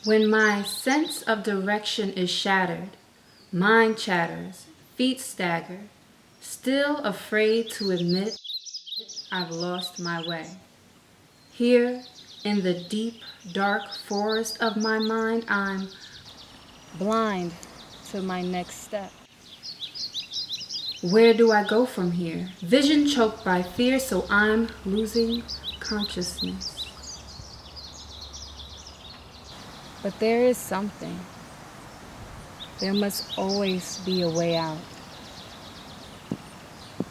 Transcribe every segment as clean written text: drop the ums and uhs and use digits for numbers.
When my sense of direction is shattered, mind chatters, feet stagger, still afraid to admit I've lost my way. Here, in the deep, dark forest of my mind, I'm blind to my next step. Where do I go from here? Vision choked by fear, so I'm losing consciousness. But there is something. There must always be a way out.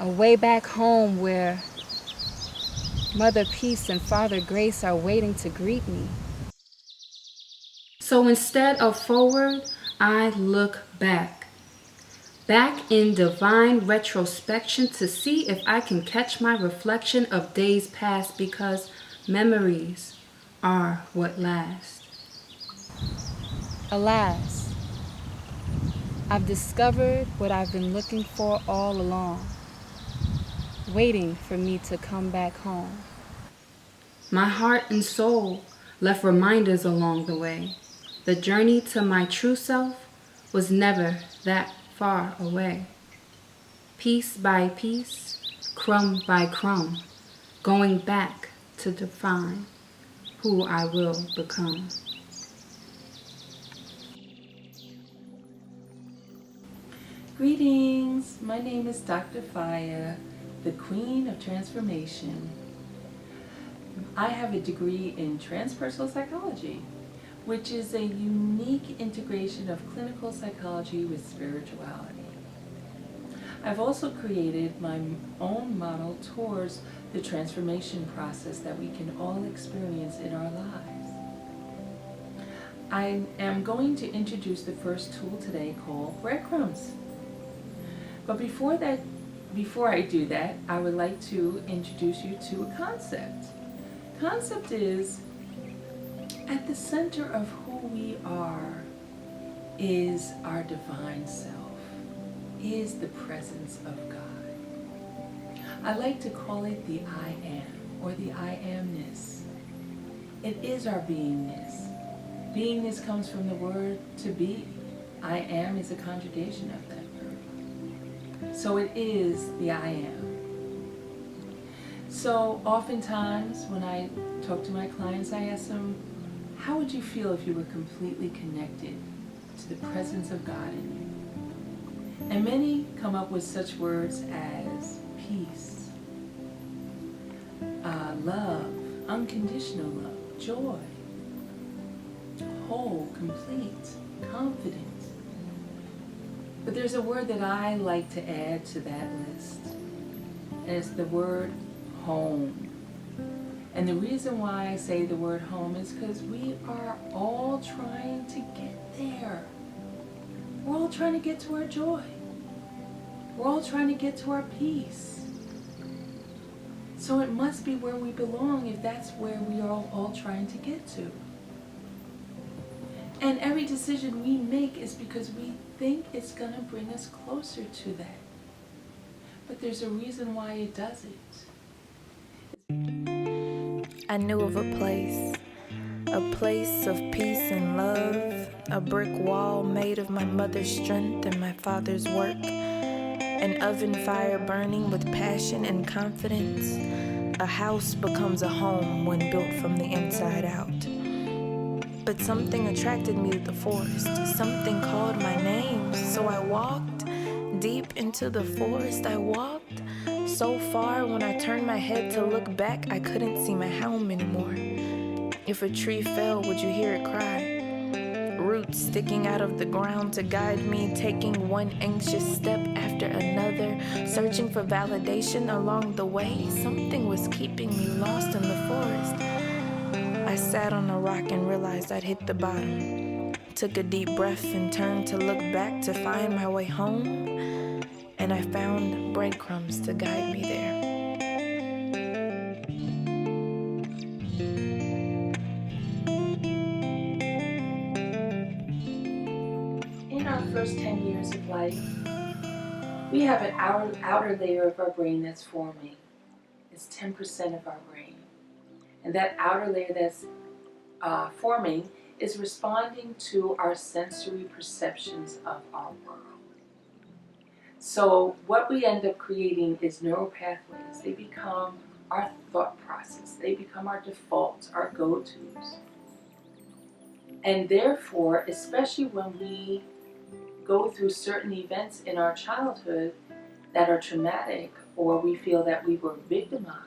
A way back home where Mother Peace and Father Grace are waiting to greet me. So instead of forward, I look back. Back in divine retrospection to see if I can catch my reflection of days past, because memories are what last. Alas, I've discovered what I've been looking for all along, waiting for me to come back home. My heart and soul left reminders along the way. The journey to my true self was never that far away. Piece by piece, crumb by crumb, going back to define who I will become. Greetings, my name is Dr. Faya, the Queen of Transformation. I have a degree in transpersonal psychology, which is a unique integration of clinical psychology with spirituality. I've also created my own model towards the transformation process that we can all experience in our lives. I am going to introduce the first tool today called Breacrumbs. But before I do that, I would like to introduce you to a concept. Concept is, at the center of who we are is our divine self, is the presence of God. I like to call it the I am, or the I amness. It is our beingness. Beingness comes from the word to be. I am is a conjugation of that verb. So it is the I am. So oftentimes when I talk to my clients, I ask them, how would you feel if you were completely connected to the presence of God in you? And many come up with such words as peace, love, unconditional love, joy, whole, complete, confident. But there's a word that I like to add to that list, and it's the word home. And the reason why I say the word home is because we are all trying to get there. We're all trying to get to our joy. We're all trying to get to our peace. So it must be where we belong if that's where we are all trying to get to. And every decision we make is because we think it's going to bring us closer to that. But there's a reason why it doesn't. I knew of a place of peace and love, a brick wall made of my mother's strength and my father's work, an oven fire burning with passion and confidence. A house becomes a home when built from the inside out. But something attracted me to the forest. Something called my name. So I walked deep into the forest. I walked so far when I turned my head to look back, I couldn't see my home anymore. If a tree fell, would you hear it cry? Roots sticking out of the ground to guide me, taking one anxious step after another, searching for validation along the way. Something was keeping me lost in the forest. I sat on a rock and realized I'd hit the bottom. Took a deep breath and turned to look back to find my way home. And I found breadcrumbs to guide me there. In our first 10 years of life, we have an outer layer of our brain that's forming. It's 10% of our brain. And that outer layer that's forming is responding to our sensory perceptions of our world. So what we end up creating is neural pathways. They become our thought process. They become our defaults, our go-tos. And therefore, especially when we go through certain events in our childhood that are traumatic, or we feel that we were victimized,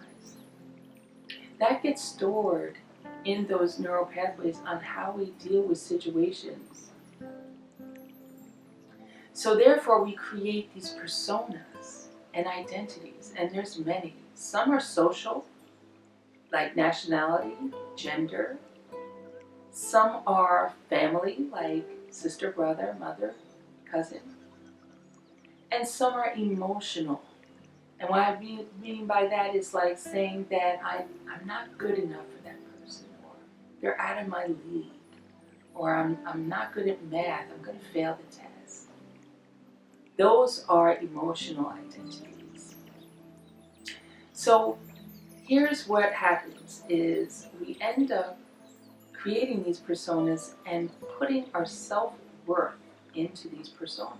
that gets stored in those neural pathways on how we deal with situations. So therefore, we create these personas and identities, and there's many. Some are social, like nationality, gender. Some are family, like sister, brother, mother, cousin. And some are emotional. And what I mean by that is like saying that I'm not good enough for that person, or they're out of my league, or I'm not good at math, I'm going to fail the test. Those are emotional identities. So here's what happens is we end up creating these personas and putting our self-worth into these personas.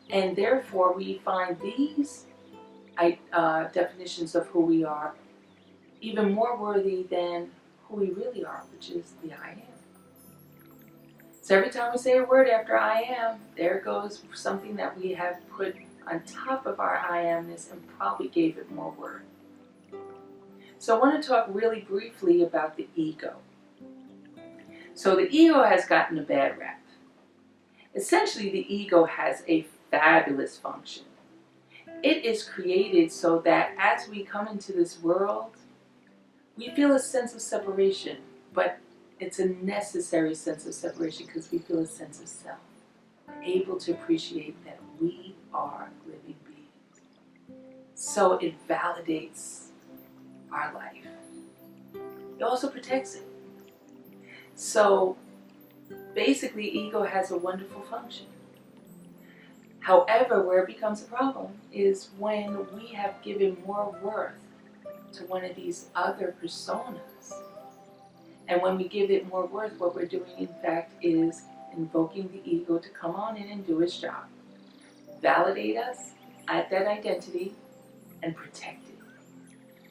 And therefore we find these definitions of who we are even more worthy than who we really are, which is the I am. So every time we say a word after I am, there goes something that we have put on top of our I amness and probably gave it more worth. So I want to talk really briefly about the ego. So the ego has gotten a bad rap. Essentially, the ego has a fabulous function. It is created so that as we come into this world, we feel a sense of separation, but it's a necessary sense of separation because we feel a sense of self. We're able to appreciate that we are living beings. So it validates our life. It also protects it. So basically, ego has a wonderful function. However, where it becomes a problem is when we have given more worth to one of these other personas. And when we give it more worth, what we're doing, in fact, is invoking the ego to come on in and do its job. Validate us at that identity and protect it.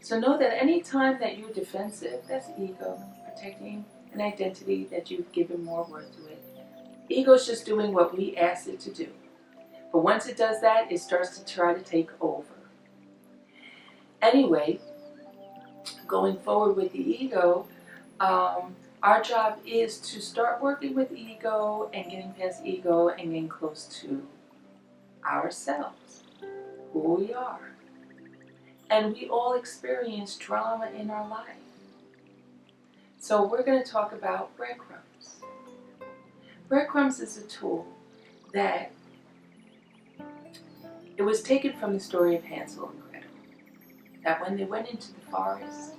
So know that any time that you're defensive, that's ego protecting an identity that you've given more worth to it. Ego's just doing what we asked it to do. But once it does that, it starts to try to take over. Anyway, going forward with the ego, our job is to start working with ego and getting past ego and getting close to ourselves, who we are. And we all experience drama in our life. So we're going to talk about breadcrumbs. Breadcrumbs is a tool that it was taken from the story of Hansel and Gretel. That when they went into the forest,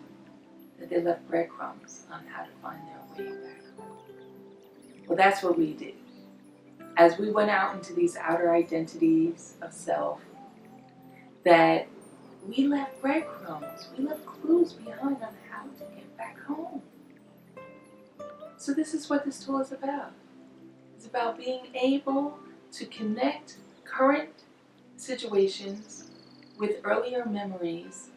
that they left breadcrumbs on how to find their way back home. Well, that's what we did. As we went out into these outer identities of self, that we left breadcrumbs, we left clues behind on how to get back home. So this is what this tool is about. It's about being able to connect current situations with earlier memories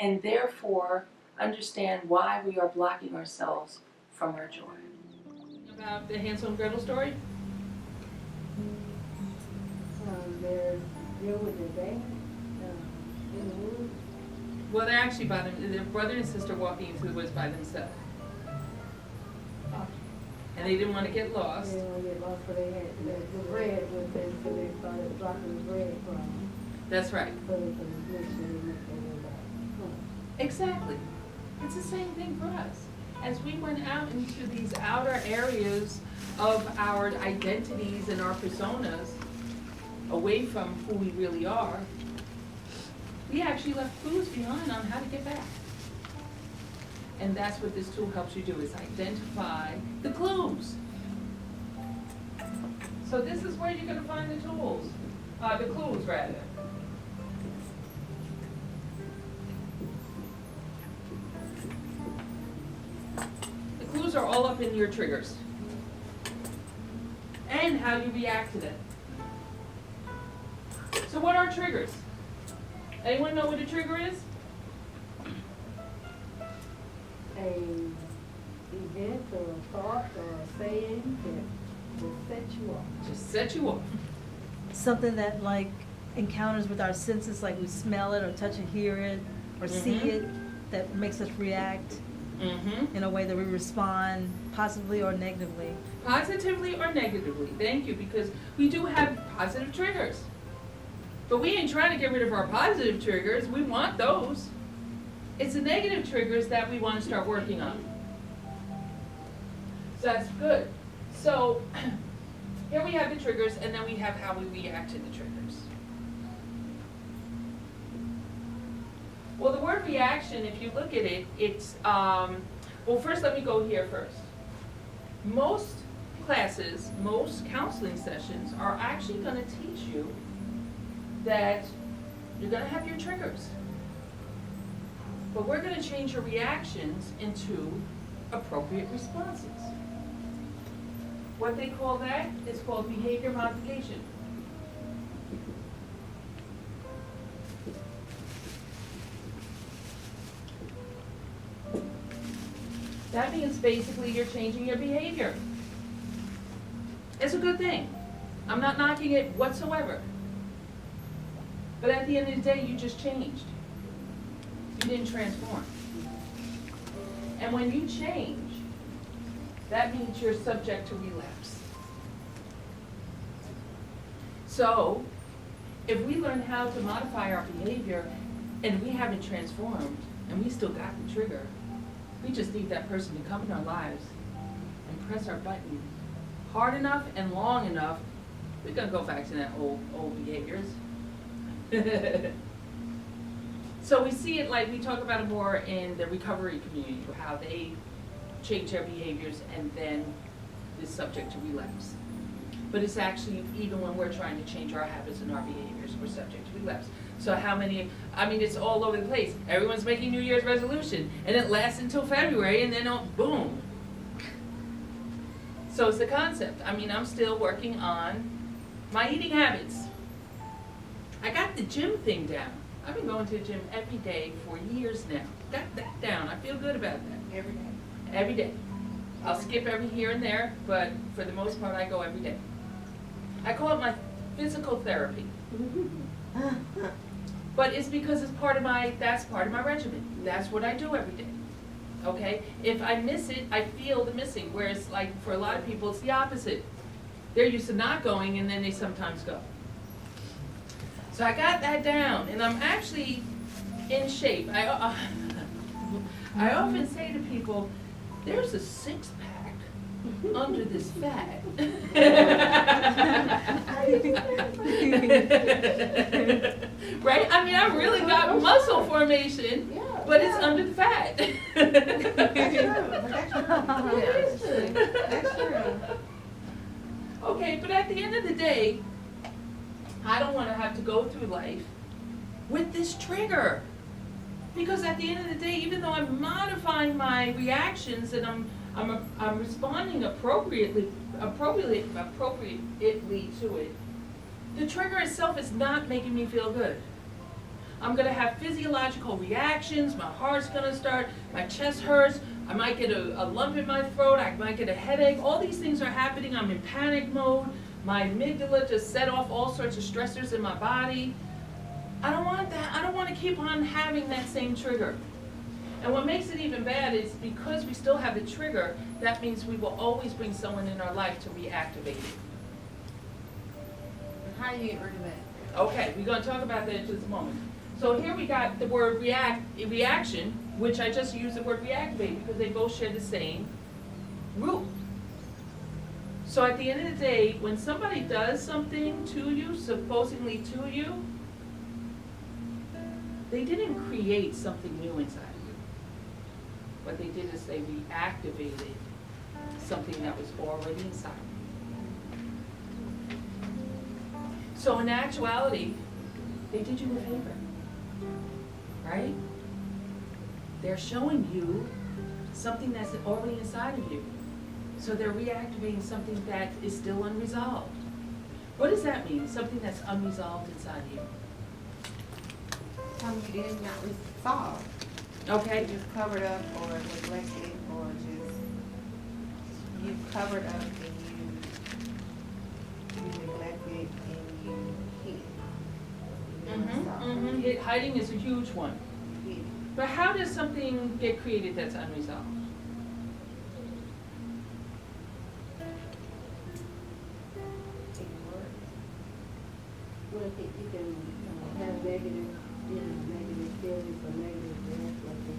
and therefore understand why we are blocking ourselves from our joy. About the Hansel and Gretel story? They're deal with their band in the woods. Well, they're actually their brother and sister walking into the woods by themselves. And they didn't want to get lost. They didn't want to get lost, but they had the bread with them, so they started dropping the bread from them. That's right. So they could make sure they make their way back home. Exactly. It's the same thing for us. As we went out into these outer areas of our identities and our personas, away from who we really are, we actually left clues behind on how to get back. And that's what this tool helps you do, is identify the clues. So this is where you're going to find the tools, the clues rather. The clues are all up up in your triggers and how you react to them. So what are triggers? Anyone know what a trigger is? A event or a thought or a saying that will set you off. Just set you off. Something that like encounters with our senses, like we smell it or touch it, hear it, or see Mhm. it, that makes us react Mm-hmm. in a way that we respond positively or negatively. Positively or negatively. Thank you, because we do have positive triggers. But we ain't trying to get rid of our positive triggers. We want those. It's the negative triggers that we want to start working on. So that's good. So here we have the triggers, and then we have how we react to the triggers. Well, the word reaction, if you look at it, it's, well, first let me go here first. Most classes, most counseling sessions are actually going to teach you that you're going to have your triggers. But we're going to change your reactions into appropriate responses. What they call that is called behavior modification. That means basically you're changing your behavior. It's a good thing. I'm not knocking it whatsoever. But at the end of the day, you just changed. You didn't transform. And when you change, that means you're subject to relapse. So, if we learn how to modify our behavior and we haven't transformed and we still got the trigger, we just need that person to come in our lives and press our button hard enough and long enough, we're gonna go back to that old behaviors. So we see it like, we talk about it more in the recovery community, how they change their behaviors and then is subject to relapse. But it's actually, even when we're trying to change our habits and our behaviors, we're subject to relapse. So how many, I mean, it's all over the place. Everyone's making New Year's resolution, and it lasts until February, and then boom. So it's the concept. I mean, I'm still working on my eating habits. I got the gym thing down. I've been going to the gym every day for years now. Got that down. I feel good about that. Every day. Every day. I'll skip every here and there, but for the most part, I go every day. I call it my physical therapy. But it's because it's part of that's part of my regimen. That's what I do every day. Okay? If I miss it, I feel the missing. Whereas, like, for a lot of people, it's the opposite. They're used to not going, and then they sometimes go. So I got that down, and I'm actually in shape. I often say to people, there's a six-pack under this fat. Right? I mean, I've really got muscle formation, but it's under the fat. That's true. Okay, but at the end of the day, I don't want to have to go through life with this trigger. Because at the end of the day, even though I'm modifying my reactions and I'm responding appropriately to it, the trigger itself is not making me feel good. I'm going to have physiological reactions, my heart's going to start, my chest hurts, I might get a lump in my throat, I might get a headache, all these things are happening, I'm in panic mode, my amygdala just set off all sorts of stressors in my body. I don't want that. I don't want to keep on having that same trigger. And what makes it even bad is because we still have the trigger, that means we will always bring someone in our life to reactivate it. How do you get rid of that? Okay, we're going to talk about that in just a moment. So here we got the word reaction, which I just used the word reactivate because they both share the same root. So at the end of the day, when somebody does something to you, supposedly to you, they didn't create something new inside of you. What they did is they reactivated something that was already inside of you. So in actuality, they did you a favor, right? They're showing you something that's already inside of you. So they're reactivating something that is still unresolved. What does that mean? Something that's unresolved inside you. Something you did not resolve. Okay? You just covered up or neglected or just, you covered up and you neglected and you hid. You didn't resolve. Hiding is a huge one. You hid. But how does something get created that's unresolved? Well, you can have negative, negative feelings or negative reactions, like if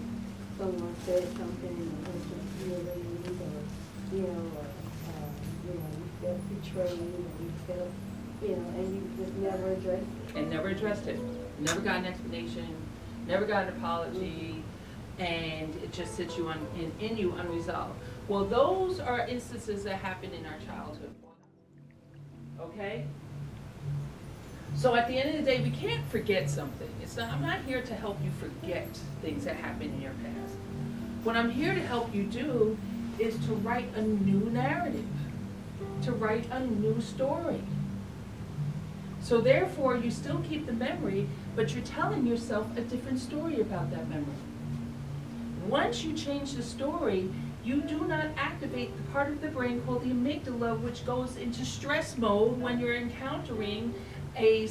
someone says something and it hurts your feelings, or, you felt betrayed, or you felt, and you just never addressed it. And never addressed it. Never got an explanation, never got an apology, and it just sits you in you unresolved. Well, those are instances that happen in our childhood. Okay? So at the end of the day, we can't forget something. I'm not here to help you forget things that happened in your past. What I'm here to help you do is to write a new narrative, to write a new story. So therefore, you still keep the memory, but you're telling yourself a different story about that memory. Once you change the story, you do not activate the part of the brain called the amygdala, which goes into stress mode when you're encountering a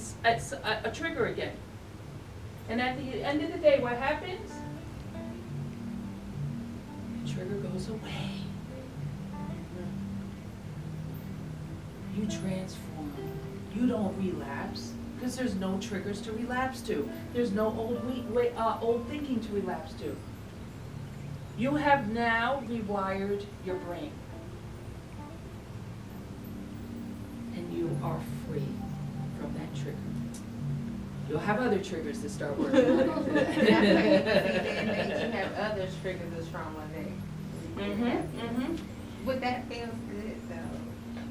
trigger again. And at the end of the day, what happens? The trigger goes away. You transform. You don't relapse, because there's no triggers to relapse to. There's no old thinking to relapse to. You have now rewired your brain. And you are free from that trigger. You'll have other triggers to start working on. Then that you have other triggers of trauma there. Would that feel good though?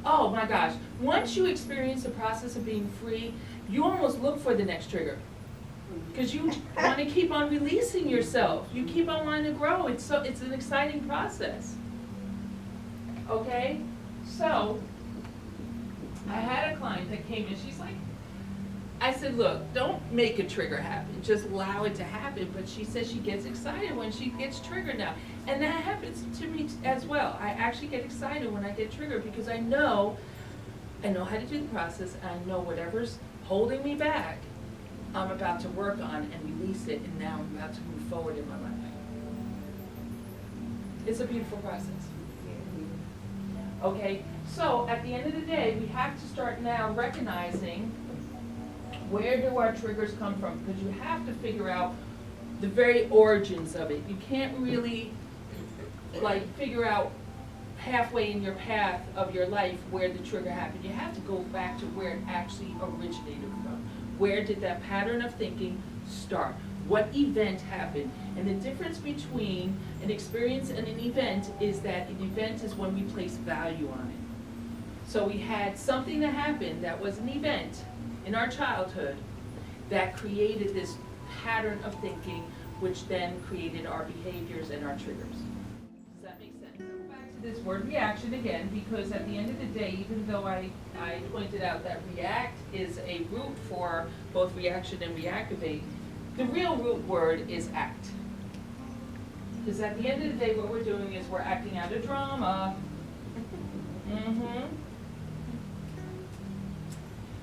Oh my gosh. Once you experience the process of being free, you almost look for the next trigger. Because you want to keep on releasing yourself. You keep on wanting to grow. It's an exciting process. Okay? So, I had a client that came in, she's like, I said, look, don't make a trigger happen. Just allow it to happen. But she says she gets excited when she gets triggered now. And that happens to me as well. I actually get excited when I get triggered because I know how to do the process. And I know whatever's holding me back, I'm about to work on and release it. And now I'm about to move forward in my life. It's a beautiful process. Okay, so at the end of the day, we have to start now recognizing where do our triggers come from, because you have to figure out the very origins of it. You can't really figure out halfway in your path of your life where the trigger happened. You have to go back to where it actually originated from. Where did that pattern of thinking start? What event happened? And the difference between an experience and an event is that an event is when we place value on it. So we had something that happened that was an event in our childhood that created this pattern of thinking, which then created our behaviors and our triggers. Does that make sense? Go back to this word reaction again, because at the end of the day, even though I pointed out that react is a root for both reaction and reactivate, the real root word is act. Because at the end of the day, what we're doing is we're acting out a drama.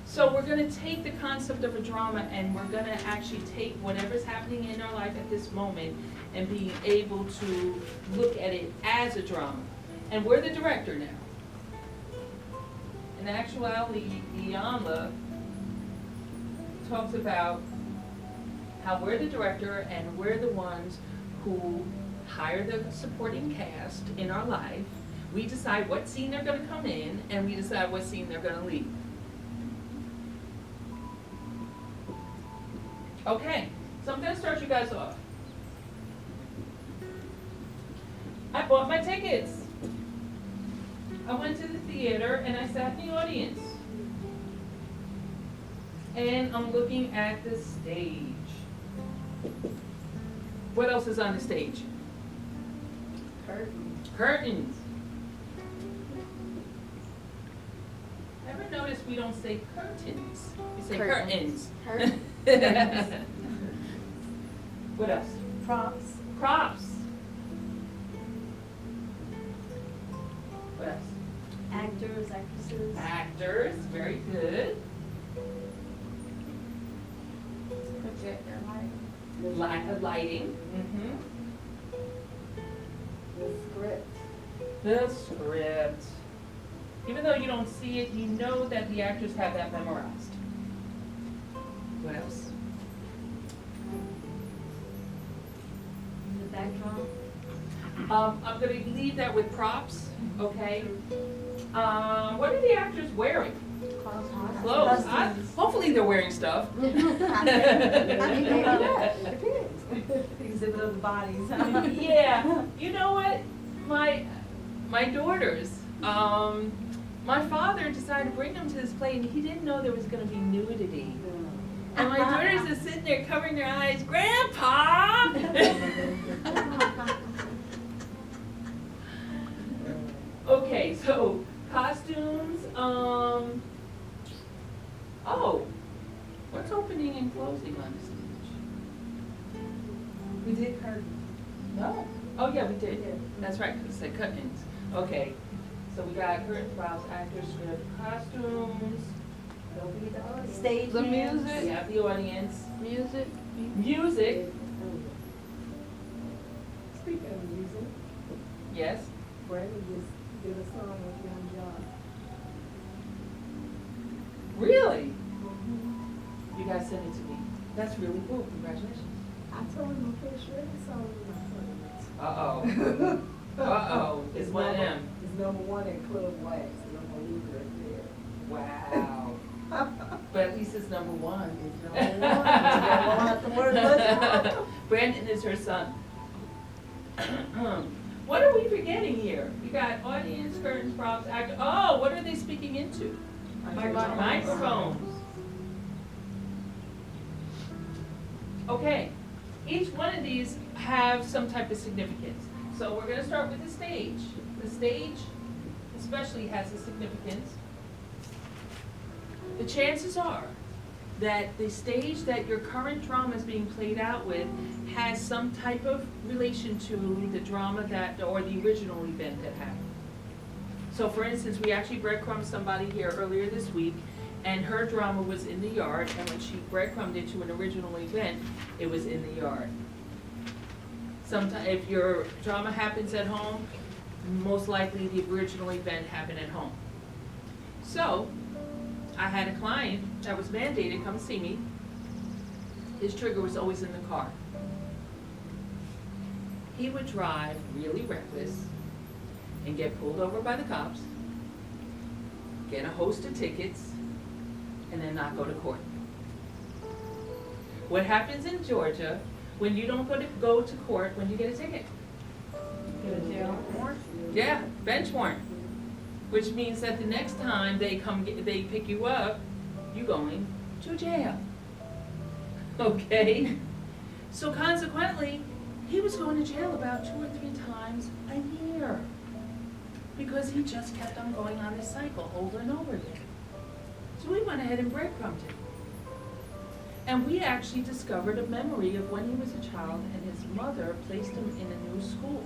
So we're going to take the concept of a drama and we're going to actually take whatever's happening in our life at this moment and being able to look at it as a drama. And we're the director now. In actuality, Iyanla talks about how we're the director and we're the ones who hire the supporting cast in our life. We decide what scene they're going to come in and we decide what scene they're going to leave. Okay, so I'm going to start you guys off. I bought my tickets. I went to the theater and I sat in the audience. And I'm looking at the stage. What else is on the stage? Curtains. Curtains. notice we don't say curtains, we say Curtains. curtains. What else? Props. Props. What else? Actors, actresses. Actors, very good. Projector lighting. Lack of lighting. The script. The script. Even though you don't see it, you know that the actors have that memorized. What else? The backdrop. I'm gonna leave that with props, okay? What are the actors wearing? Clothes. Hopefully they're wearing stuff. Exhibit of the bodies. Yeah, you know what? My daughters, my father decided to bring them to this play and he didn't know there was gonna be nudity. And my daughters are sitting there covering their eyes, Grandpa! Okay, so costumes, oh, what's opening and closing on the stage? We did curtain. No. Oh, yeah, we did. That's right, because it said curtains. Okay, so we got curtains, props, actors, script, costumes. Don't forget the audience. Stage The hands. music. We have the audience. Music. Music, Speaking of music, yes. Brandon just did a song with Young John. Really? You guys sent it to me. That's really cool. Congratulations. I told him, okay, share the song with my Uh-oh. Uh-oh. It's one of them. It's number one in Club Wax, number leader right Wow. But at least it's number one. there. Number one. Brandon is her son. What are we forgetting here? We got audience, curtains, props, actor. Oh, what are they speaking into? Microphones. Okay. Each one of these have some type of significance. So we're gonna start with the stage. The stage especially has a significance. The chances are that the stage that your current drama is being played out with has some type of relation to the drama that, or the original event that happened. So for instance, we actually breadcrumbed somebody here earlier this week, and her drama was in the yard, and when she breadcrumbed into an original event, it was in the yard. Sometimes, if your drama happens at home, most likely the original event happened at home. So, I had a client that was mandated come see me. His trigger was always in the car. He would drive really reckless and get pulled over by the cops, get a host of tickets, and then not go to court. What happens in Georgia when you don't go to court when you get a ticket? Get a jail warrant. Yeah, bench warrant. Which means that the next time they they pick you up, you're going to jail. Okay? So consequently, he was going to jail about 2 or 3 times a year because he just kept on going on this cycle over and over again. So we went ahead and breadcrumbed him. And we actually discovered a memory of when he was a child and his mother placed him in a new school.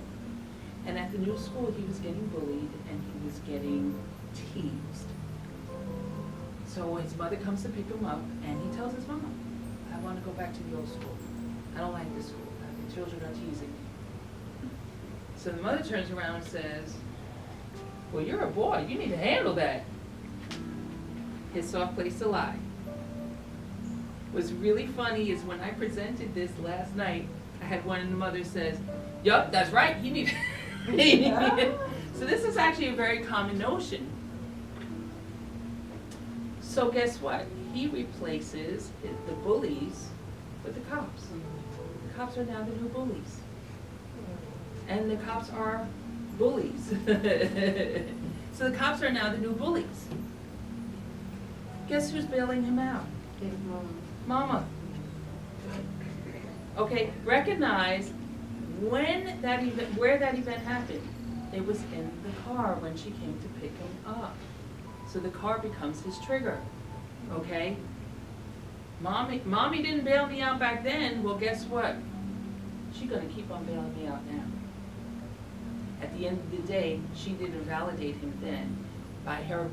And at the new school, he was getting bullied and he was getting teased. So his mother comes to pick him up and he tells his mom, I want to go back to the old school. I don't like this school. The children are teasing me. So the mother turns around and says, well, you're a boy. You need to handle that. His soft place to lie. What's really funny is when I presented this last night, I had one of the mothers says, yup, that's right. You need So this is actually a very common notion. So guess what? He replaces the bullies with the cops. The cops are now the new bullies. And the cops are bullies. So the cops are now the new bullies. Guess who's bailing him out? His mom. Mama. Okay, recognize when that event, where that event happened. It was in the car when she came to pick him up. So the car becomes his trigger, okay? Mommy didn't bail me out back then. Well, guess what? She's gonna keep on bailing me out now. At the end of the day, she didn't validate him then. By her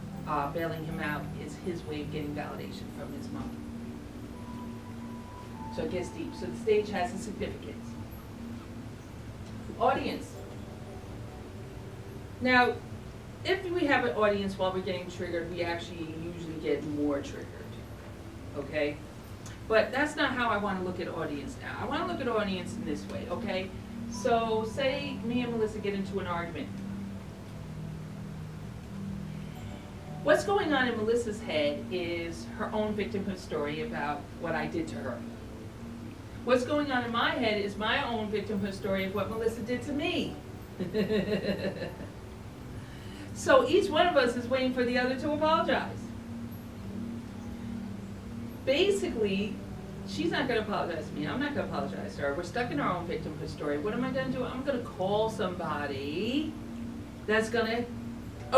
bailing him out is his way of getting validation from his mom. So it gets deep. So the stage has a significance. Audience. Now, if we have an audience while we're getting triggered, we actually usually get more triggered, okay? But that's not how I want to look at audience now. I want to look at audience in this way, okay? So say me and Melissa get into an argument. What's going on in Melissa's head is her own victimhood story about what I did to her. What's going on in my head is my own victimhood story of what Melissa did to me. So each one of us is waiting for the other to apologize. Basically, she's not going to apologize to me. I'm not going to apologize to her. We're stuck in our own victimhood story. What am I going to do? I'm going to call somebody that's going to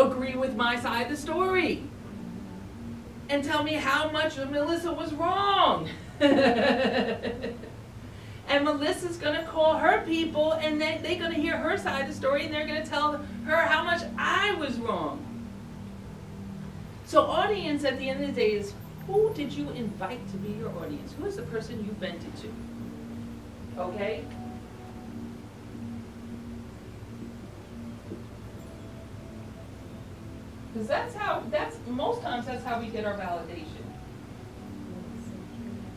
agree with my side of the story and tell me how much Melissa was wrong. And Melissa's going to call her people, and they're going to hear her side of the story, and they're going to tell her how much I was wrong. So audience, at the end of the day, is who did you invite to be your audience? Who is the person you vented to? Okay? Because most times that's how we get our validation.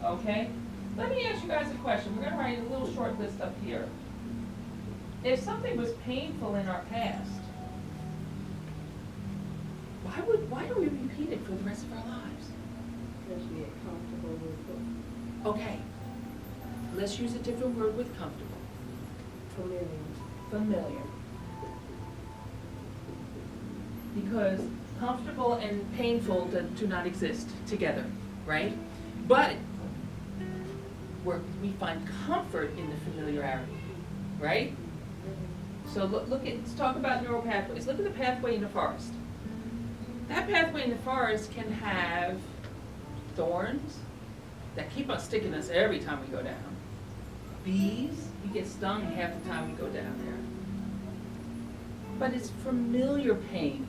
Okay? Let me ask you guys a question. We're going to write a little short list up here. If something was painful in our past, why do we repeat it for the rest of our lives? Because we get comfortable with it. Okay. Let's use a different word with comfortable. Familiar. Because comfortable and painful do not exist together, right? But we find comfort in the familiarity, right? So let's talk about neural pathways. Look at the pathway in the forest. That pathway in the forest can have thorns that keep on sticking us every time we go down. Bees, we get stung half the time we go down there. But it's familiar pain.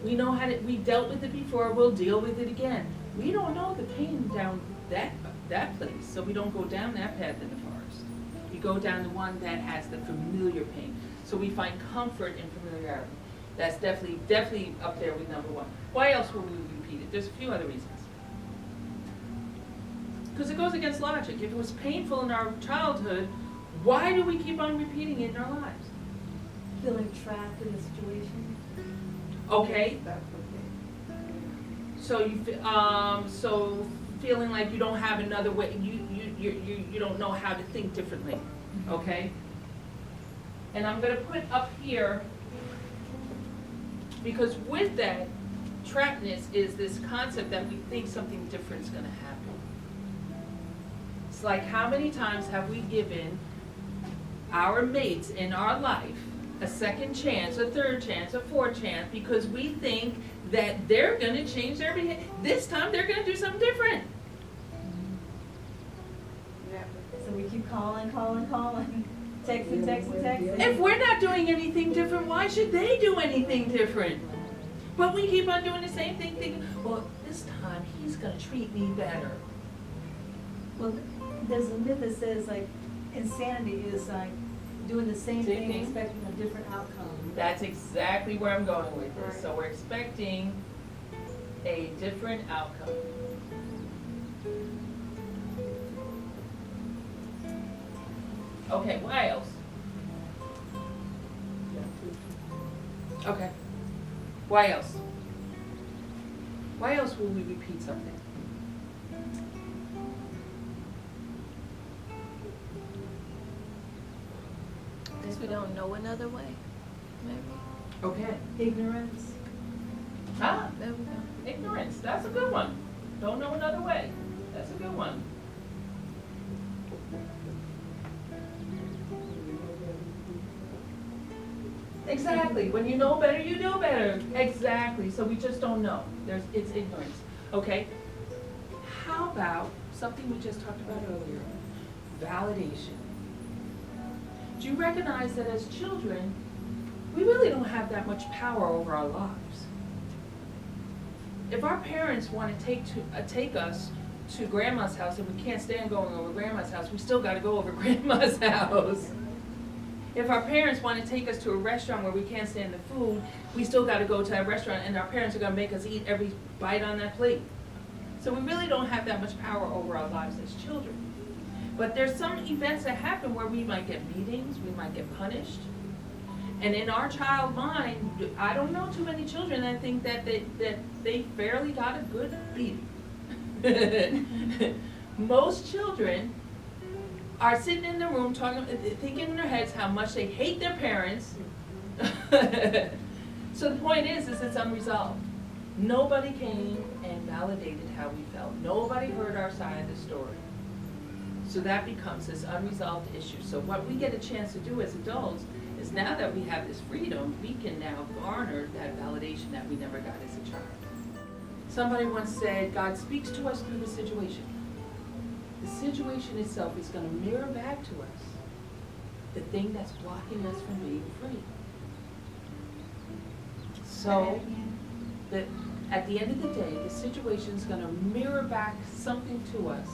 We know we dealt with it before, we'll deal with it again. We don't know the pain down that place, so we don't go down that path in the forest. We go down the one that has the familiar pain. So we find comfort in familiarity. That's definitely up there with number one. Why else will we repeat it? There's a few other reasons. Because it goes against logic. If it was painful in our childhood, why do we keep on repeating it in our lives? Feeling trapped in the situation. Okay. So feeling like you don't have another way, you don't know how to think differently, okay? And I'm going to put up here, because with that, trappedness is this concept that we think something different is going to happen. It's like, how many times have we given our mates in our life a second chance, a third chance, a fourth chance, because we think that they're going to change their behavior. This time they're going to do something different. So we keep calling, texting. If we're not doing anything different, why should they do anything different? But we keep on doing the same thing, thinking, well, this time he's going to treat me better. Well, there's a myth that says, like, insanity is like doing the same thing, expecting a different outcome. That's exactly where I'm going with this. So we're expecting a different outcome. Okay, why else? Okay. Why else? Why else will we repeat something? Because we don't know another way, maybe. Okay. Ignorance. Ah, There we go. ignorance. That's a good one. Don't know another way. That's a good one. Exactly. When you know better, you do better. Exactly. So we just don't know. It's ignorance. Okay? How about something we just talked about earlier? Validation. Do you recognize that as children, we really don't have that much power over our lives? If our parents want to take us to grandma's house and we can't stand going over grandma's house, we still got to go over grandma's house. If our parents want to take us to a restaurant where we can't stand the food, we still got to go to that restaurant, and our parents are going to make us eat every bite on that plate. So we really don't have that much power over our lives as children. But there's some events that happen where we might get beatings, we might get punished. And in our child mind, I don't know too many children that think that they fairly got a good beating. Most children are sitting in the room thinking in their heads how much they hate their parents. So the point is it's unresolved. Nobody came and validated how we felt. Nobody heard our side of the story. So that becomes this unresolved issue. So what we get a chance to do as adults is, now that we have this freedom, we can now garner that validation that we never got as a child. Somebody once said, God speaks to us through the situation. The situation itself is going to mirror back to us the thing that's blocking us from being free. So that at the end of the day, the situation is going to mirror back something to us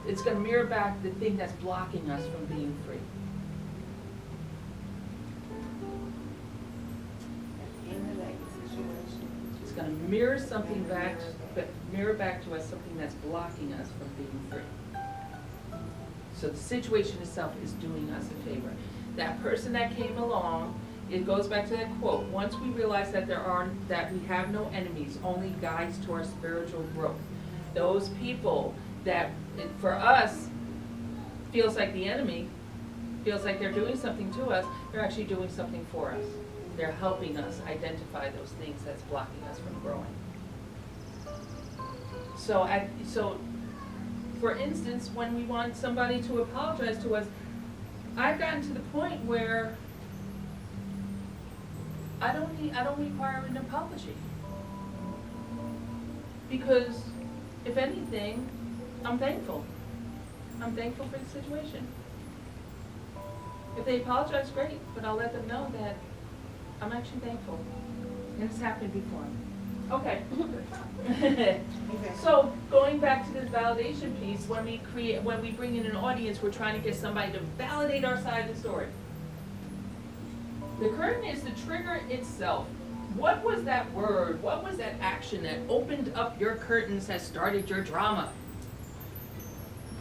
it's going to mirror back the thing that's blocking us from being free. It's going to mirror something back to us something that's blocking us from being free. So the situation itself is doing us a favor. That person that came along, it goes back to that quote. Once we realize that we have no enemies, only guides to our spiritual growth. Those people that, for us, feels like the enemy, feels like they're doing something to us, they're actually doing something for us. They're helping us identify those things that's blocking us from growing. So for instance, when we want somebody to apologize to us, I've gotten to the point where I don't require an apology. Because if anything, I'm thankful. I'm thankful for the situation. If they apologize, great, but I'll let them know that I'm actually thankful. And it's happened before. Okay. So going back to this validation piece, when we bring in an audience, we're trying to get somebody to validate our side of the story. The curtain is the trigger itself. What was that word? What was that action that opened up your curtains that started your drama?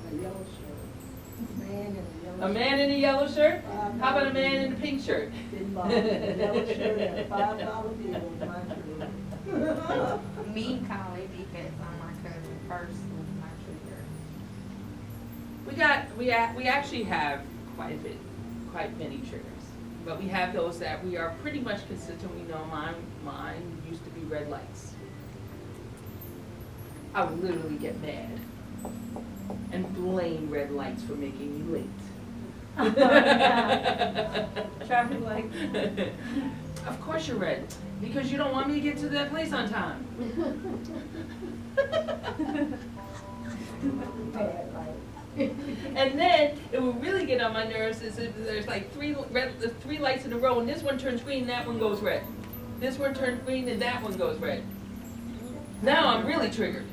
A yellow shirt. A man in a yellow shirt? How about a man in a pink shirt? Didn't bother. A yellow shirt and a $5 bill was my trigger. Me calling defense on my cousin first was my trigger. We actually have quite many triggers. But we have those that we are pretty much consistent. We know mine used to be red lights. I would literally get mad and blame red lights for making me late. Traffic light. Of course you're red, because you don't want me to get to that place on time. Bad light. And then it would really get on my nerves is if there's like three lights in a row, and this one turns green, that one goes red. This one turns green, and that one goes red. Now I'm really triggered.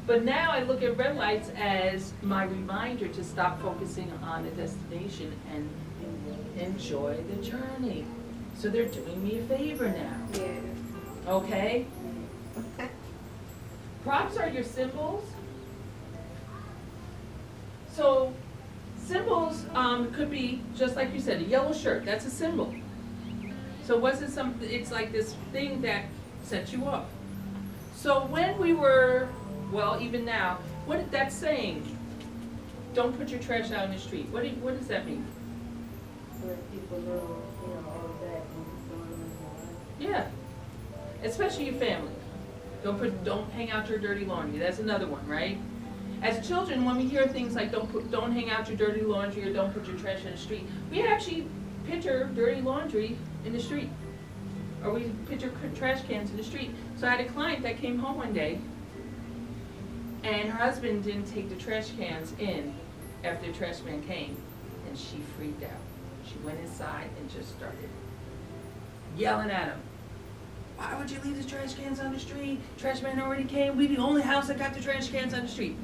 But now I look at red lights as my reminder to stop focusing on the destination and enjoy the journey. So they're doing me a favor now. Yeah. Okay? Props are your symbols. So symbols could be, just like you said, a yellow shirt. That's a symbol. So was it it's like this thing that sets you off. So when we were, well, even now, what that's saying, don't put your trash out in the street. What does that mean? Where people know, all of that going on. Yeah, especially your family. Don't hang out your dirty laundry. That's another one, right? As children, when we hear things like don't hang out your dirty laundry or don't put your trash in the street, we actually pitcher dirty laundry in the street. Or we pitcher trash cans in the street. So I had a client that came home one day, and her husband didn't take the trash cans in after the trash man came, and she freaked out. She went inside and just started yelling at him. Why would you leave the trash cans on the street? Trash man already came. We the only house that got the trash cans on the street.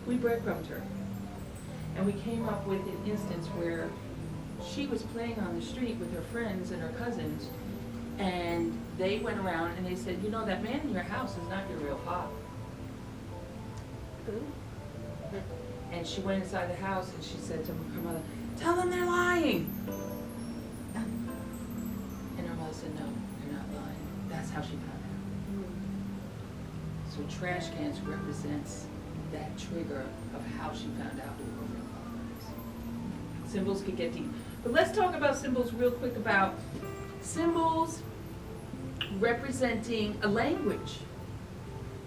We breadcrumbed her. And we came up with an instance where she was playing on the street with her friends and her cousins, and they went around and they said, you know, that man in your house is not your real father. And she went inside the house and she said to her mother, tell them they're lying. And her mother said, no, they're not lying. That's how she found out. So trash cans represents that trigger of how she found out who her real father is. Symbols could get deep. But let's talk about symbols real quick, about symbols representing a language.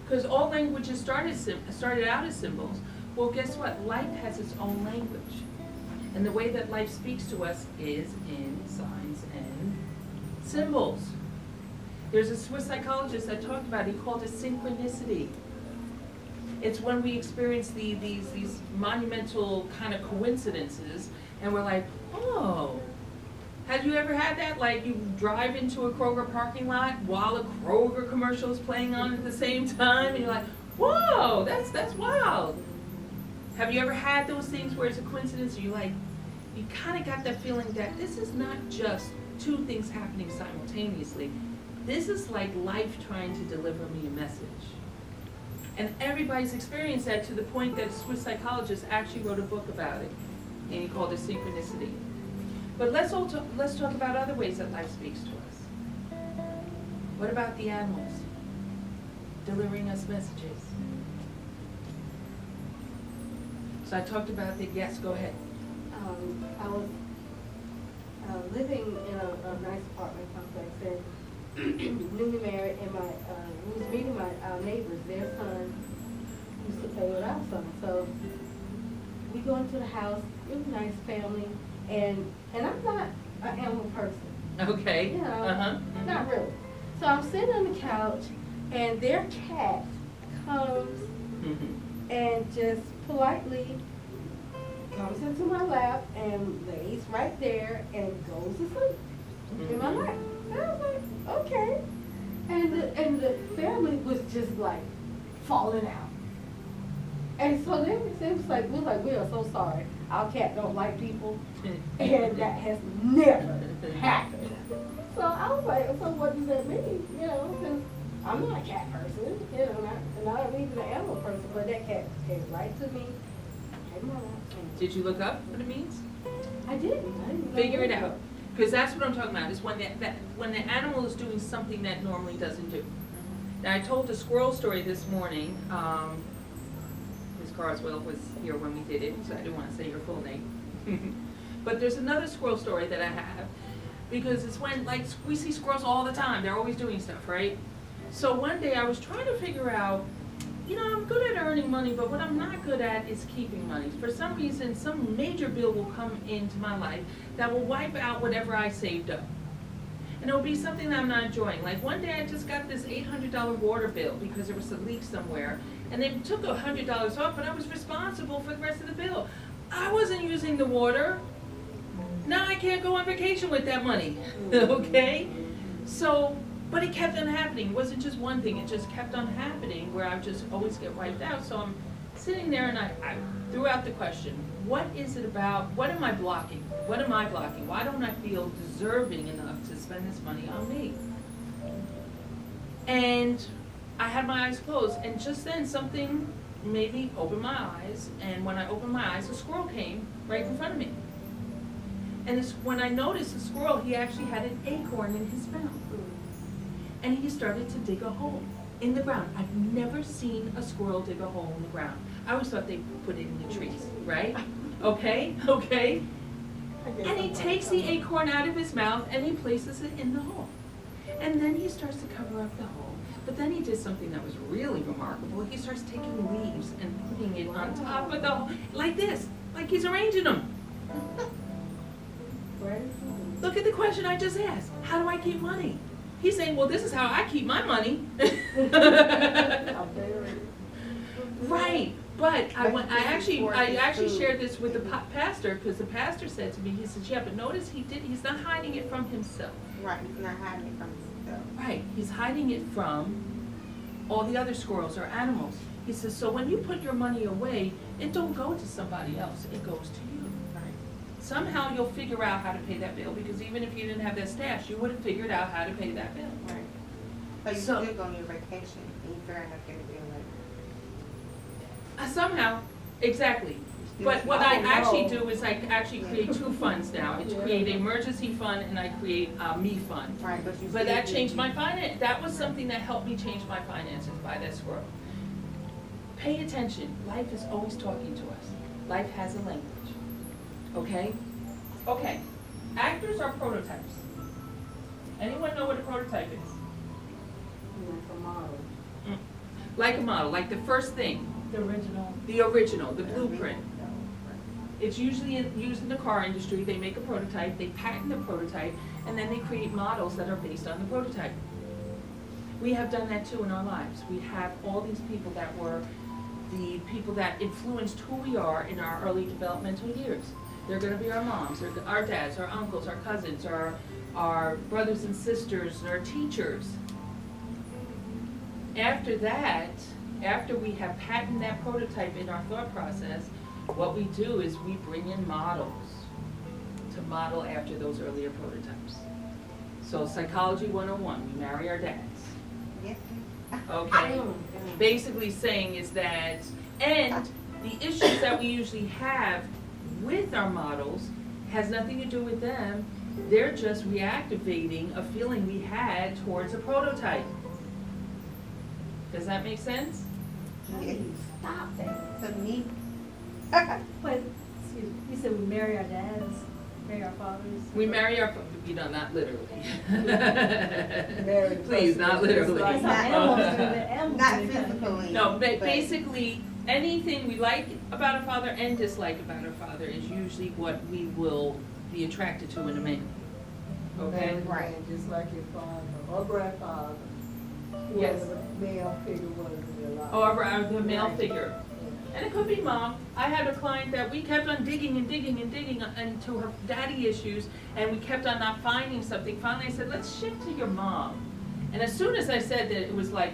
Because all languages started out as symbols. Well, guess what? Life has its own language. And the way that life speaks to us is in signs and symbols. There's a Swiss psychologist that talked about it. He called it synchronicity. It's when we experience these monumental kind of coincidences, and we're like, oh. Have you ever had that? Like you drive into a Kroger parking lot while a Kroger commercial is playing on at the same time, and you're like, whoa, that's wild. Have you ever had those things where it's a coincidence, and you kind of got that feeling that this is not just two things happening simultaneously. This is like life trying to deliver me a message. And everybody's experienced that, to the point that a Swiss psychologist actually wrote a book about it, and he called it Synchronicity. But let's talk about other ways that life speaks to us. What about the animals delivering us messages? So I talked about the, yes, go ahead. I was living in a nice apartment complex, and newly married, and we was meeting our neighbors. Their son used to play with our son. So we go into the house, really nice family, and I'm not an animal person. Okay. You know, not really. So I'm sitting on the couch, and their cat comes and just politely comes into my lap and lays right there and goes to sleep in my lap. And I was like, okay. And the family was just like falling out. And so then it was like, we are so sorry. Our cat don't like people, and that has never happened. So I was like, so what does that mean? You know, because I'm not a cat person, you know, not even an animal person, but that cat came right to me. Did you look up what it means? I didn't. Figure it out. Because that's what I'm talking about, is when the animal is doing something that normally doesn't do. Now, I told the squirrel story this morning. Ms. Carswell was here when we did it, so I didn't want to say her full name. But there's another squirrel story that I have, because it's when, like, we see squirrels all the time. They're always doing stuff, right? So one day I was trying to figure out, you know, I'm good at earning money, but what I'm not good at is keeping money. For some reason, some major bill will come into my life that will wipe out whatever I saved up. And it will be something that I'm not enjoying. Like one day I just got this $800 water bill because there was a leak somewhere, and they took $100 off, but I was responsible for the rest of the bill. I wasn't using the water. Now I can't go on vacation with that money, okay? So, but it kept on happening. It wasn't just one thing, it just kept on happening where I would just always get wiped out. So I'm sitting there and I threw out the question, what is it about, what am I blocking? What am I blocking? Why don't I feel deserving enough to spend this money on me? And I had my eyes closed, and just then something made me open my eyes, and when I opened my eyes, a squirrel came right in front of me. And when I noticed the squirrel, he actually had an acorn in his mouth. And he started to dig a hole in the ground. I've never seen a squirrel dig a hole in the ground. I always thought they put it in the trees, right? Okay. And he takes the acorn out of his mouth and he places it in the hole. And then he starts to cover up the hole. But then he did something that was really remarkable. He starts taking leaves and putting it on top of the hole, like this, like he's arranging them. question I just asked. How do I keep money? He's saying, well, this is how I keep my money. Right. But I actually shared this with the pastor, because the pastor said to me, he said, yeah, but notice he's not hiding it from himself. Right, he's not hiding it from himself. Right, he's hiding it from all the other squirrels or animals. He says, so when you put your money away, it don't go to somebody else, it goes to you. Right. Somehow you'll figure out how to pay that bill, because even if you didn't have that stash, you would have figured out how to pay that bill. Right. But you So- still go on your vacation, and you figure out get a bill later. Somehow, exactly. But what I actually do is I actually create two funds now. It's create an emergency fund and I create a me fund. Right, but you But still that do- changed my finance. That was something that helped me change my finances, by that squirrel. Pay attention. Life is always talking to us. Life has a language. Okay? Okay. Actors are prototypes. Anyone know what a prototype is? Like a model. Like a model, like the first thing, The original. the blueprint. It's usually used in the car industry. They make a prototype, they patent the prototype, and then they create models that are based on the prototype. We have done that too in our lives. We have all these people that were the people that influenced who we are in our early developmental years. They're gonna be our moms, our dads, our uncles, our cousins, our brothers and sisters, our teachers. After that, after we have patented that prototype in our thought process, what we do is we bring in models to model after those earlier prototypes. So Psychology 101, we marry our dads. Yes. Okay? Basically saying is that, and the issues that we usually have with our models has nothing to do with them. They're just reactivating a feeling we had towards a prototype. Does that make sense? Yes. Stop that. So me, But, excuse me, you said we marry our dads, marry our fathers? We marry our, not literally. Married Please, not literally. That's how animals do it. Animals not do it. physically. No, but but- basically, anything we like about a father and dislike about a father is usually what we will be attracted to in a man. Okay? Right. Just like your father or grandfather. Yes. Whoever the male figure was in your life. Or the male figure. Yeah. And it could be mom. I had a client that we kept on digging and digging and digging into her daddy issues, and we kept on not finding something. Finally, I said, let's shift to your mom. And as soon as I said that, it was like,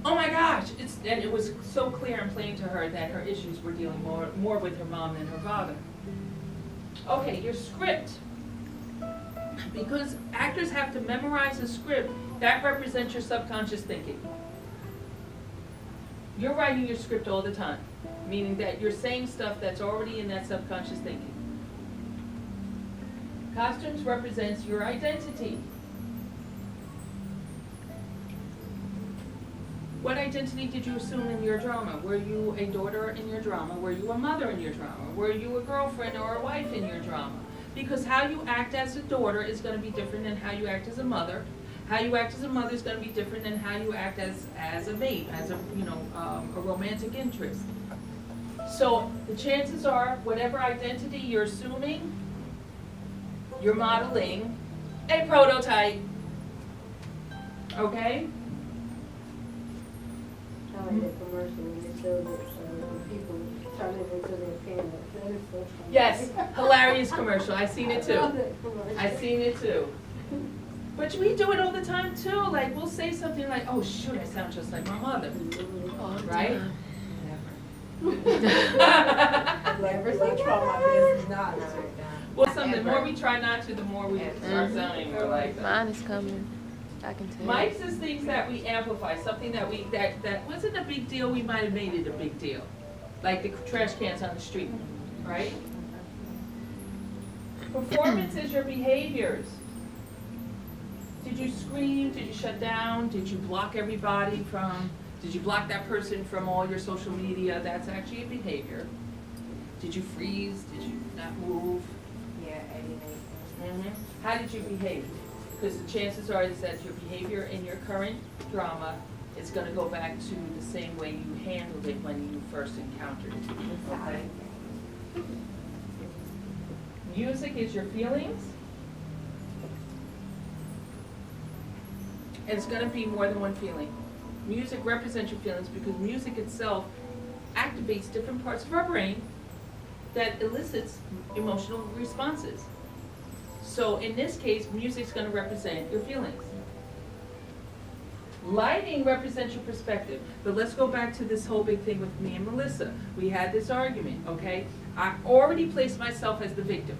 oh my gosh, and it was so clear and plain to her that her issues were dealing more with her mom than her father. Okay, your script. Because actors have to memorize a script, that represents your subconscious thinking. You're writing your script all the time, meaning that you're saying stuff that's already in that subconscious thinking. Costumes represents your identity. What identity did you assume in your drama? Were you a daughter in your drama? Were you a mother in your drama? Were you a girlfriend or a wife in your drama? Because how you act as a daughter is going to be different than how you act as a mother. How you act as a mother is going to be different than how you act as a mate, as a romantic interest. So the chances are, whatever identity you're assuming, you're modeling a prototype. Okay? I like that commercial when they show that people turn it into their parents. That is so funny. Yes, hilarious commercial. I seen it I love too. that commercial. I seen it too. But we do it all the time too. Like we'll say something like, "Oh shoot, I sound just like my mother," right? Like try my best not to. Well, the more we try not to, the more we start sounding more like them. Mine is coming. I can tell. Mike's is things that we amplify, something that that wasn't a big deal, we might have made it a big deal. Like the trash cans on the street, right? Performance is your behaviors. Did you scream? Did you shut down? Did you block everybody did you block that person from all your social media? That's actually a behavior. Did you freeze? Did you not move? Yeah, alienate. How did you behave? Because the chances are is that your behavior in your current drama is going to go back to the same way you handled it when you first encountered it. Okay? Music is your feelings. And it's gonna be more than one feeling. Music represents your feelings because music itself activates different parts of our brain that elicits emotional responses. So in this case, music's gonna represent your feelings. Lighting represents your perspective. But let's go back to this whole big thing with me and Melissa. We had this argument, okay? I already placed myself as the victim.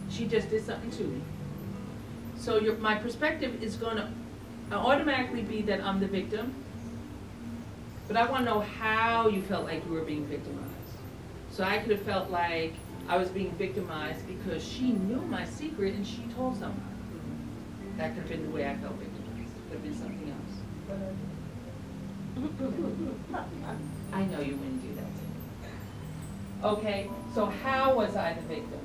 She just did something to me. So my perspective is gonna automatically be that I'm the victim. But I wanna know how you felt like you were being victimized. So I could have felt like I was being victimized because she knew my secret and she told somebody. That could have been the way I felt victimized. It could have been something else. I know you wouldn't do that to me. Okay, so how was I the victim?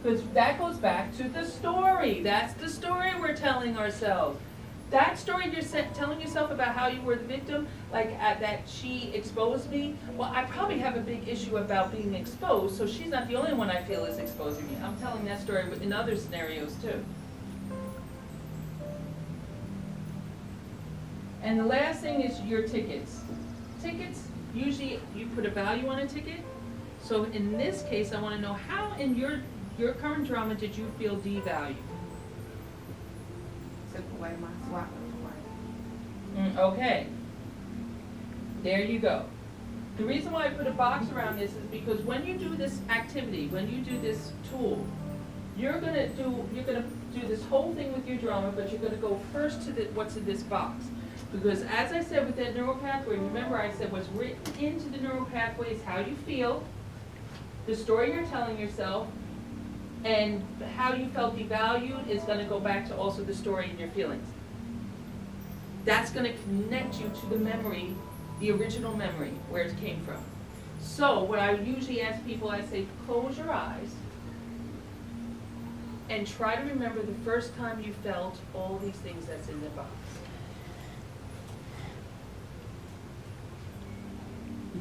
Because that goes back to the story. That's the story we're telling ourselves. That story you're telling yourself about how you were the victim, like that she exposed me, well, I probably have a big issue about being exposed, so she's not the only one I feel is exposing me. I'm telling that story in other scenarios too. And the last thing is your tickets. Tickets, usually you put a value on a ticket. So in this case, I want to know how in your current drama did you feel devalued? Took away my swap away. Okay. There you go. The reason why I put a box around this is because when you do this activity, when you do this tool, you're gonna do this whole thing with your drama, but you're gonna go first to what's in this box. Because as I said with that neural pathway, remember I said what's written into the neural pathway is how you feel, the story you're telling yourself, and how you felt devalued is going to go back to also the story and your feelings. That's going to connect you to the memory, the original memory, where it came from. So what I usually ask people, I say, close your eyes and try to remember the first time you felt all these things that's in the box.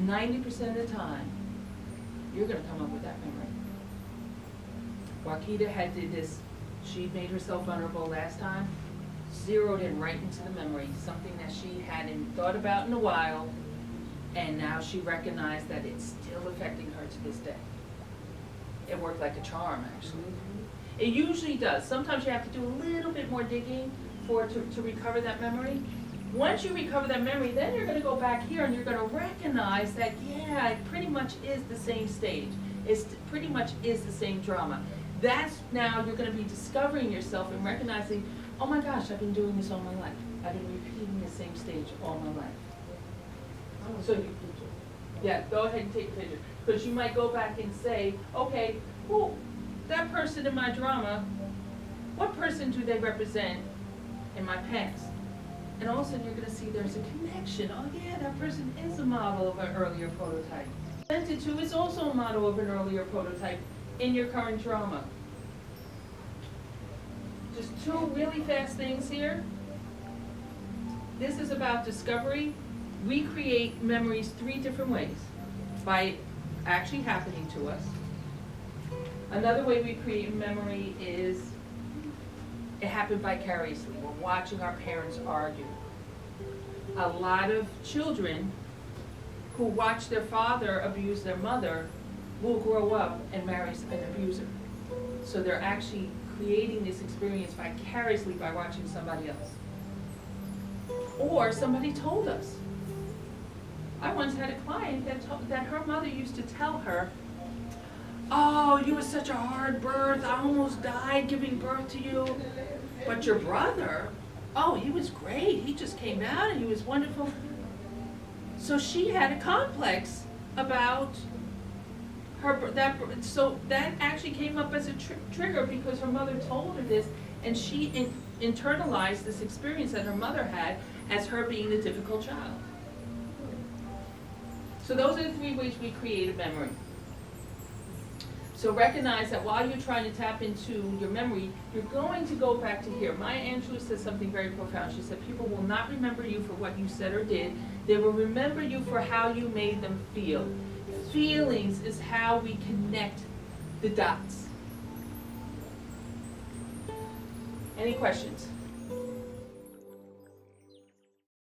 90% of the time, you're going to come up with that memory. Wakita did this. She made herself vulnerable last time, zeroed in right into the memory, something that she hadn't thought about in a while, and now she recognized that it's still affecting her to this day. It worked like a charm, actually. It usually does. Sometimes you have to do a little bit more digging to recover that memory. Once you recover that memory, then you're going to go back here and you're going to recognize that, yeah, it pretty much is the same stage. It pretty much is the same drama. That's now you're going to be discovering yourself and recognizing, oh my gosh, I've been doing this all my life. I've been repeating the same stage all my life. So yeah, go ahead and take a picture. Because you might go back and say, okay, well, that person in my drama, what person do they represent in my past? And all of a sudden you're going to see there's a connection. Oh yeah, that person is a model of an earlier prototype. Presented to is also a model of an earlier prototype in your current drama. Just two really fast things here. This is about discovery. We create memories 3 different ways. By actually happening to us. Another way we create memory is it happened vicariously. We're watching our parents argue. A lot of children who watch their father abuse their mother will grow up and marry an abuser. So they're actually creating this experience vicariously by watching somebody else. Or somebody told us. I once had a client that her mother used to tell her, oh, you were such a hard birth, I almost died giving birth to you. But your brother, oh, he was great, he just came out and he was wonderful. So she had a complex about so that actually came up as a trigger because her mother told her this, and she internalized this experience that her mother had as her being the difficult child. So those are the 3 ways we create a memory. So recognize that while you're trying to tap into your memory, you're going to go back to here. Maya Angelou said something very profound. She said, people will not remember you for what you said or did. They will remember you for how you made them feel. Feelings is how we connect the dots. Any questions?